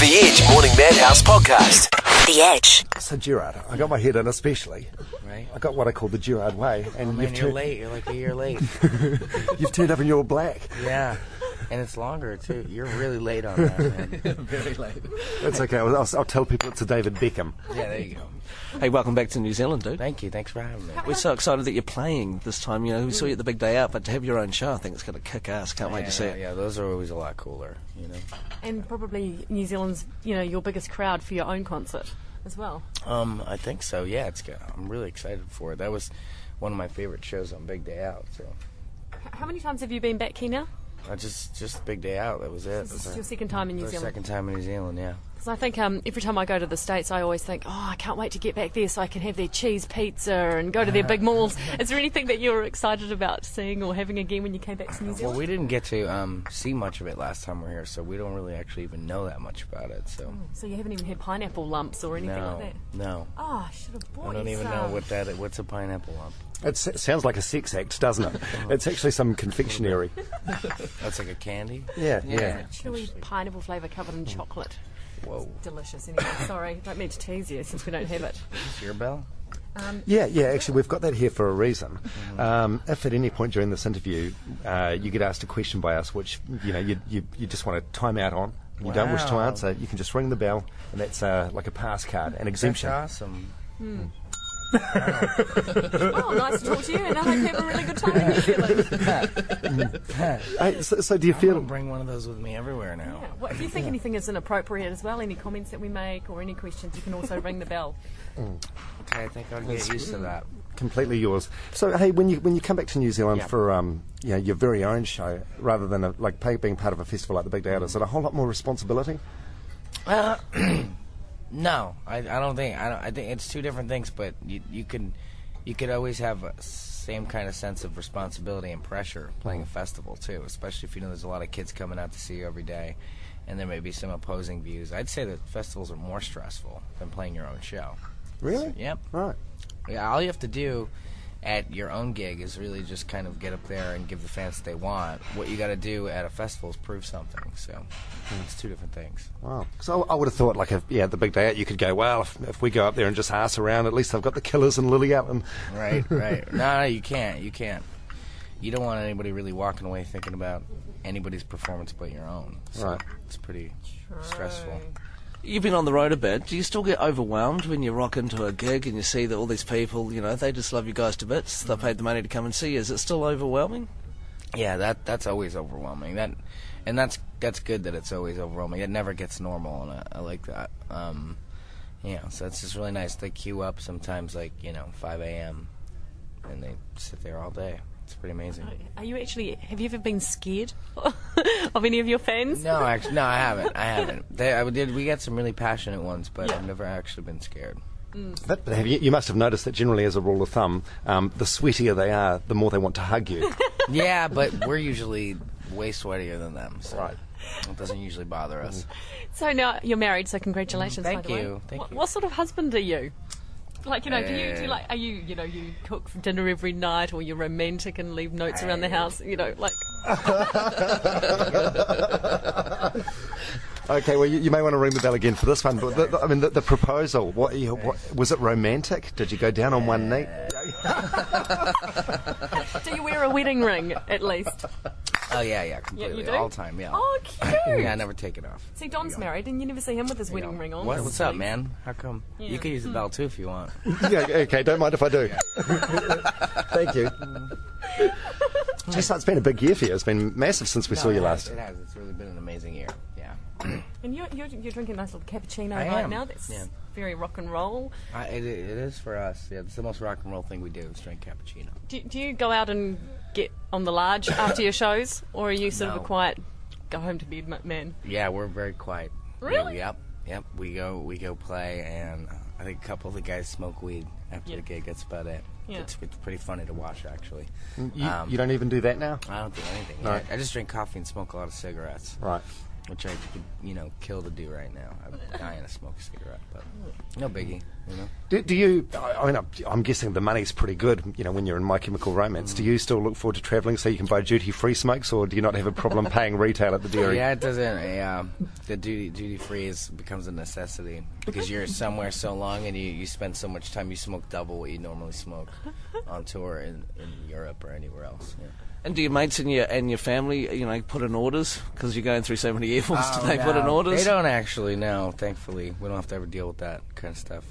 The Edge Morning Madhouse Podcast. The Edge. So, Gerard, I got my head in especially. Right. I got what I call the Gerard Way. And You're late. You're like a year late. You've turned up in your black. Yeah. And it's longer, too. You're really late on that, man. Very late. That's okay. I'll tell people it's a David Beckham. Yeah, there you go. Hey, welcome back to New Zealand, dude. Thank you. Thanks for having me. We're so excited that you're playing this time. You know, we saw you at the big day out, but to have your own show, I think it's going to kick ass. Can't wait to see it. Yeah, those are always a lot cooler, you know. And probably New Zealand's, your biggest crowd for your own concert as well. I think so. Yeah, it's good. I'm really excited for it. That was one of my favorite shows on Big Day Out. So, How many times have you been back here now? just Big Day Out. That was it. This is your second time in New Zealand. Second time in New Zealand. Yeah. Because I think every time I go to the States, I always think, I can't wait to get back there so I can have their cheese pizza and go to their big malls. Is there anything that you were excited about seeing or having again when you came back to New Zealand? Well, we didn't get to see much of it last time we were here, so we don't really actually even know that much about it. So you haven't even had pineapple lumps or anything like that? No. Oh, I should have bought I don't even know what's a pineapple lump. It sounds like a sex act, doesn't it? It's actually some confectionery. That's like a candy? Yeah. Chewy pineapple flavour covered in chocolate. Whoa. Delicious. Anyway, sorry, don't mean to tease you since we don't have it. Is this your bell? Yeah, actually, we've got that here for a reason. If at any point during this interview you get asked a question by us which you just want to time out on, you don't wish to answer, you can just ring the bell, and that's like a pass card, an exemption. That's awesome. Oh, nice to talk to you, and I hope you have a really good time in New Zealand. Hey, so do you I'm feel... gonna bring one of those with me everywhere now. Yeah. Well, if you think anything is inappropriate as well, any comments that we make or any questions, you can also ring the bell. Okay, I think I'll get used to that. Completely yours. So, hey, when you come back to New Zealand for your very own show, rather than being part of a festival like the Big Day Out, is it a whole lot more responsibility? No, I don't think. I think it's two different things, but you could always have a same kind of sense of responsibility and pressure playing a festival too, especially if you know there's a lot of kids coming out to see you every day, and there may be some opposing views. I'd say that festivals are more stressful than playing your own show. Really? So, yep. Right. Yeah, all you have to do at your own gig is really just kind of get up there and give the fans what they want. What you got to do at a festival is prove something. So it's two different things. Wow. So I would have thought, the Big Day Out, you could go, well, if we go up there and just ass around, at least I've got the Killers and Lily out. And Right. No, you can't. You don't want anybody really walking away thinking about anybody's performance but your own. So Right. It's pretty stressful. You've been on the road a bit. Do you still get overwhelmed when you rock into a gig and you see that all these people, they just love you guys to bits? They paid the money to come and see you. Is it still overwhelming? Yeah, that's always overwhelming. That's good that it's always overwhelming. It never gets normal, and I like that. So it's just really nice. They queue up sometimes 5 a.m. and they sit there all day. It's pretty amazing. Have you ever been scared of any of your fans? No, I haven't. We get some really passionate ones, but I've never actually been scared. But you must have noticed that generally, as a rule of thumb, the sweatier they are, the more they want to hug you. Yeah, but we're usually way sweatier than them. So Right. It doesn't usually bother us. So now you're married, so congratulations. Thank by the way. you. Thank you. What sort of husband are you? Do you are you cook for dinner every night, or you're romantic and leave notes around the house? Okay, well, you may want to ring the bell again for this one. But the proposal, what was it romantic? Did you go down on one knee? Do you wear a wedding ring at least? Oh yeah, completely, you do? all the time, yeah. Oh, cute. Yeah, I never take it off. See, Don's married, and you never see him with his wedding ring on. What's up, man? How come? Yeah. You can use the bell too if you want. Yeah, okay, don't mind if I do. Thank you. Geez, it's been a big year for you. It's been massive since we saw you last. It has. It's really been an amazing year. Yeah. And you're drinking a nice little cappuccino I right am. now. That's Yeah. very rock and roll. It is for us. Yeah, it's the most rock and roll thing we do is drink cappuccino. Do you go out and get on the large after your shows, or are you sort of No. a quiet, go home to bed man? Yeah, we're very quiet. Really? Yep. We go play, and I think a couple of the guys smoke weed after the gig. That's about it. Yeah. It's pretty funny to watch, actually. You don't even do that now? I don't do anything. No. Yeah, I just drink coffee and smoke a lot of cigarettes. Right. which I could, kill to do right now. I'm dying to smoke a cigarette, but no biggie, Do you? I mean, I'm guessing the money's pretty good. When you're in My Chemical Romance, do you still look forward to travelling so you can buy duty-free smokes, or do you not have a problem paying retail at the dairy? Yeah, it doesn't. The duty-free becomes a necessity because you're somewhere so long and you spend so much time. You smoke double what you normally smoke on tour in Europe or anywhere else. Yeah. And do your mates and your family, put in orders because you're going through so many airports? Do they put in orders? They don't actually. No, thankfully, we don't have to ever deal with that kind of stuff.